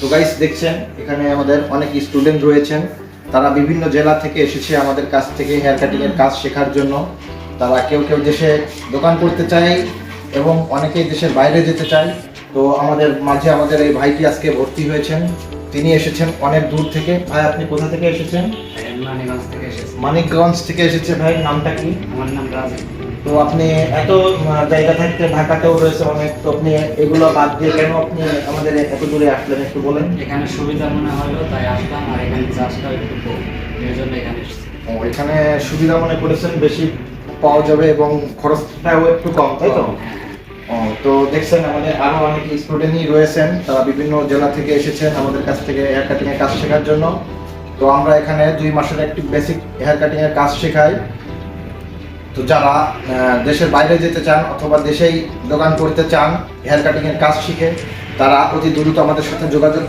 তো গাইস দেখছেন এখানে আমাদের অনেক স্টুডেন্ট রয়েছেন, তারা বিভিন্ন জেলা থেকে এসেছে আমাদের কাছ থেকে হেয়ার কাটিং এর কাজ শেখার জন্য। তারা কেউ কেউ দেশে দোকান করতে চায় এবং অনেকেই দেশের বাইরে যেতে চায়। তো আমাদের মাঝে আমাদের এই ভাইটি আজকে ভর্তি হয়েছেন, তিনি এসেছেন অনেক দূর থেকে। ভাই আপনি কোথা থেকে এসেছেন? মানিকগঞ্জ থেকে এসেছি। মানিকগঞ্জ থেকে এসেছে। ভাই নামটা কি? আমার নাম রাজীব। তো আপনি এত জায়গা থাকতে ঢাকাতেও রয়েছে অনেক, তো আপনি এগুলো বাদ দিয়ে কেন আপনি আমাদের এত দূরে আসলেন একটু বলেন। এখানে সুবিধা মনে হলো তাই আসলাম, আর এখানে চাষটা একটু কম, এর জন্য এখানে এসেছি। ও, এখানে সুবিধা মনে করেছেন, বেশি পাওয়া যাবে এবং খরচটাও একটু কম, তাই তো? ও, তো দেখছেন আমাদের আরো অনেক স্টুডেন্টই রয়েছেন, তারা বিভিন্ন জেলা থেকে এসেছেন আমাদের কাছ থেকে হেয়ার কাটিং এর কাজ শেখার জন্য। তো আমরা এখানে 2 মাসের একটি বেসিক হেয়ার কাটিং এর কাজ শেখাই। তো যারা দেশের বাইরে যেতে চান অথবা দেশেই দোকান করতে চান হেয়ার কাটিং এর কাজ শিখে, তারা অতি দ্রুত আমাদের সাথে যোগাযোগ